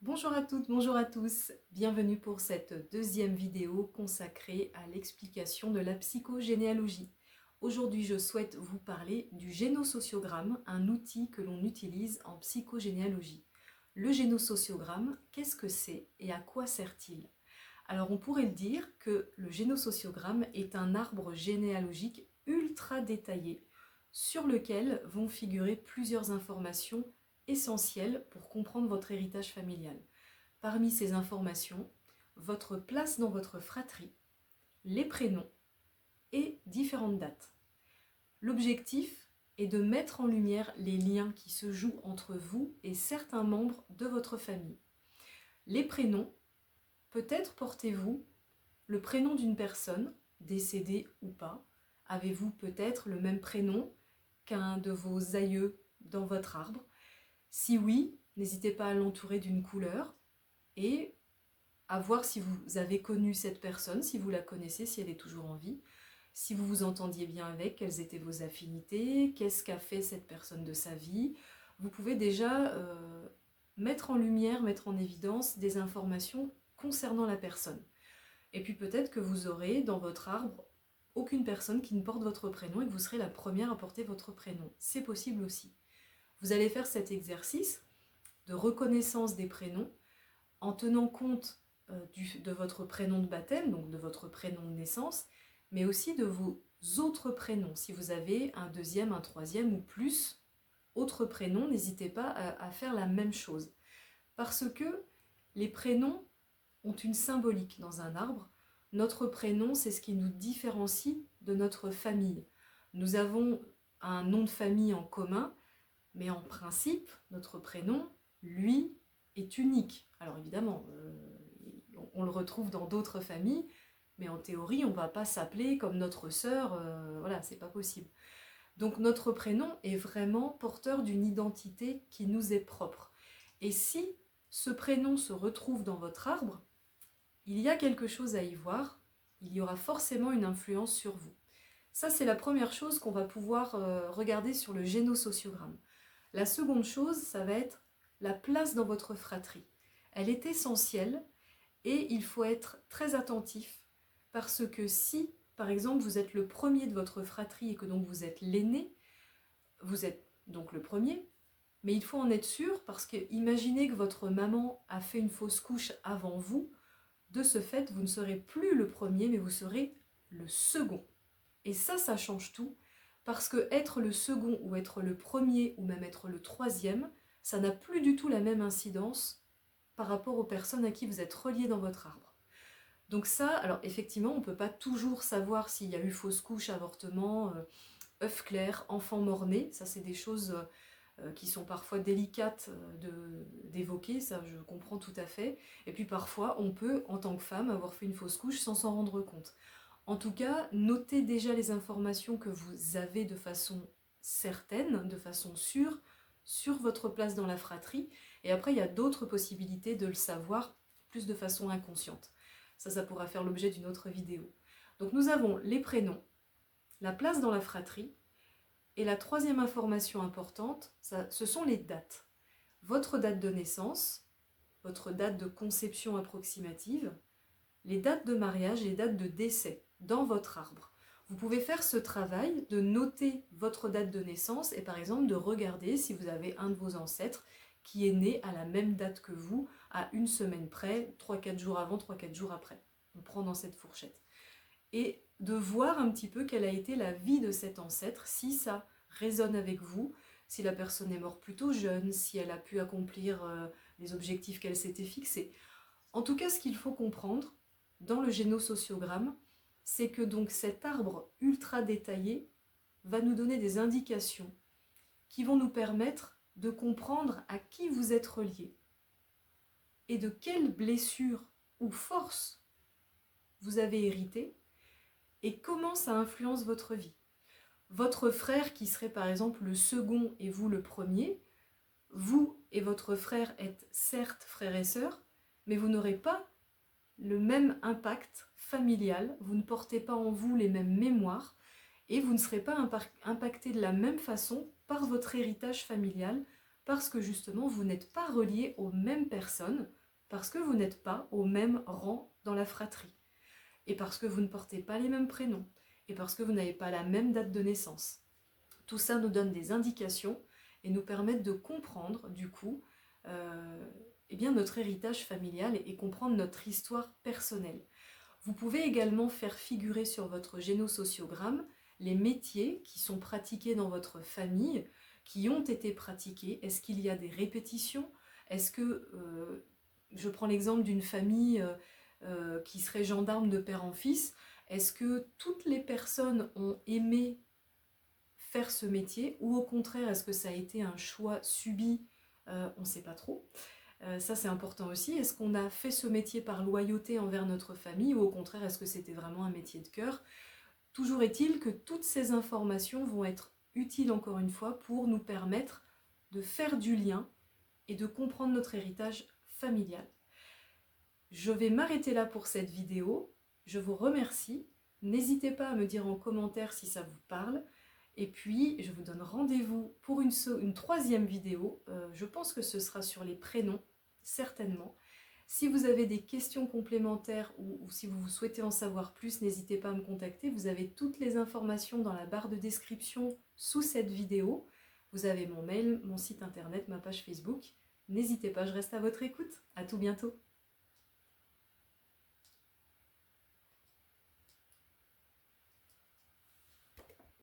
Bonjour à toutes, bonjour à tous. Bienvenue pour cette deuxième vidéo consacrée à l'explication de la psychogénéalogie. Aujourd'hui, je souhaite vous parler du génosociogramme, un outil que l'on utilise en psychogénéalogie. Le génosociogramme, qu'est-ce que c'est et à quoi sert-il? Alors, on pourrait dire que le génosociogramme est un arbre généalogique ultra détaillé sur lequel vont figurer plusieurs informations essentielles pour comprendre votre héritage familial. Parmi ces informations, votre place dans votre fratrie, les prénoms et différentes dates. L'objectif est de mettre en lumière les liens qui se jouent entre vous et certains membres de votre famille. Les prénoms, peut-être portez-vous le prénom d'une personne, décédée ou pas. Avez-vous peut-être le même prénom qu'un de vos aïeux dans votre arbre? Si oui, n'hésitez pas à l'entourer d'une couleur et à voir si vous avez connu cette personne, si vous la connaissez, si elle est toujours en vie, si vous vous entendiez bien avec, quelles étaient vos affinités, qu'est-ce qu'a fait cette personne de sa vie. Vous pouvez déjà mettre en lumière, mettre en évidence des informations concernant la personne. Et puis peut-être que vous aurez dans votre arbre aucune personne qui ne porte votre prénom et que vous serez la première à porter votre prénom. C'est possible aussi. Vous allez faire cet exercice de reconnaissance des prénoms en tenant compte de votre prénom de baptême, donc de votre prénom de naissance, mais aussi de vos autres prénoms. Si vous avez un deuxième, un troisième ou plus autres prénoms, n'hésitez pas à faire la même chose. Parce que les prénoms ont une symbolique dans un arbre. Notre prénom, c'est ce qui nous différencie de notre famille. Nous avons un nom de famille en commun, mais en principe, notre prénom, lui, est unique. Alors évidemment, on le retrouve dans d'autres familles, mais en théorie, on ne va pas s'appeler comme notre sœur, voilà, c'est pas possible. Donc notre prénom est vraiment porteur d'une identité qui nous est propre. Et si ce prénom se retrouve dans votre arbre, il y a quelque chose à y voir, il y aura forcément une influence sur vous. Ça, c'est la première chose qu'on va pouvoir regarder sur le génosociogramme. La seconde chose, ça va être la place dans votre fratrie. Elle est essentielle et il faut être très attentif parce que si, par exemple, vous êtes le premier de votre fratrie et que donc vous êtes l'aîné, vous êtes donc le premier, mais il faut en être sûr parce que imaginez que votre maman a fait une fausse couche avant vous, de ce fait, vous ne serez plus le premier, mais vous serez le second. Et ça change tout, parce que être le second ou être le premier ou même être le troisième, ça n'a plus du tout la même incidence par rapport aux personnes à qui vous êtes reliés dans votre arbre. Donc ça, alors effectivement, on ne peut pas toujours savoir s'il y a eu fausse couche, avortement, œuf clair, enfant mort-né, ça c'est des choses qui sont parfois délicates d'évoquer, ça je comprends tout à fait. Et puis parfois, on peut, en tant que femme, avoir fait une fausse couche sans s'en rendre compte. En tout cas, notez déjà les informations que vous avez de façon certaine, de façon sûre, sur votre place dans la fratrie. Et après, il y a d'autres possibilités de le savoir plus de façon inconsciente. Ça pourra faire l'objet d'une autre vidéo. Donc nous avons les prénoms, la place dans la fratrie, et la troisième information importante, ce sont les dates. Votre date de naissance, votre date de conception approximative, les dates de mariage et les dates de décès dans votre arbre. Vous pouvez faire ce travail de noter votre date de naissance et par exemple de regarder si vous avez un de vos ancêtres qui est né à la même date que vous, à une semaine près, 3-4 jours avant, 3-4 jours après. On prend dans cette fourchette. Et de voir un petit peu quelle a été la vie de cet ancêtre, si ça résonne avec vous, si la personne est morte plutôt jeune, si elle a pu accomplir les objectifs qu'elle s'était fixés. En tout cas, ce qu'il faut comprendre dans le génosociogramme, c'est que donc cet arbre ultra détaillé va nous donner des indications qui vont nous permettre de comprendre à qui vous êtes relié et de quelles blessures ou forces vous avez hérité et comment ça influence votre vie. Votre frère qui serait par exemple le second et vous le premier, vous et votre frère êtes certes frères et sœurs, mais vous n'aurez pas le même impact familial, vous ne portez pas en vous les mêmes mémoires et vous ne serez pas impacté de la même façon par votre héritage familial parce que justement vous n'êtes pas reliés aux mêmes personnes, parce que vous n'êtes pas au même rang dans la fratrie, et parce que vous ne portez pas les mêmes prénoms, et parce que vous n'avez pas la même date de naissance. Tout ça nous donne des indications et nous permettent de comprendre du coup eh bien, notre héritage familial et comprendre notre histoire personnelle. Vous pouvez également faire figurer sur votre génosociogramme les métiers qui sont pratiqués dans votre famille, qui ont été pratiqués. Est-ce qu'il y a des répétitions? Est-ce que, je prends l'exemple d'une famille qui serait gendarme de père en fils, est-ce que toutes les personnes ont aimé faire ce métier, ou au contraire, est-ce que ça a été un choix subi? On ne sait pas trop. Ça, c'est important aussi. Est-ce qu'on a fait ce métier par loyauté envers notre famille, ou au contraire, est-ce que c'était vraiment un métier de cœur? Toujours est-il que toutes ces informations vont être utiles, encore une fois, pour nous permettre de faire du lien et de comprendre notre héritage familial. Je vais m'arrêter là pour cette vidéo. Je vous remercie. N'hésitez pas à me dire en commentaire si ça vous parle. Et puis, je vous donne rendez-vous pour une troisième vidéo. Je pense que ce sera sur les prénoms, certainement. Si vous avez des questions complémentaires ou si vous souhaitez en savoir plus, n'hésitez pas à me contacter. Vous avez toutes les informations dans la barre de description sous cette vidéo. Vous avez mon mail, mon site internet, ma page Facebook. N'hésitez pas, je reste à votre écoute. À tout bientôt.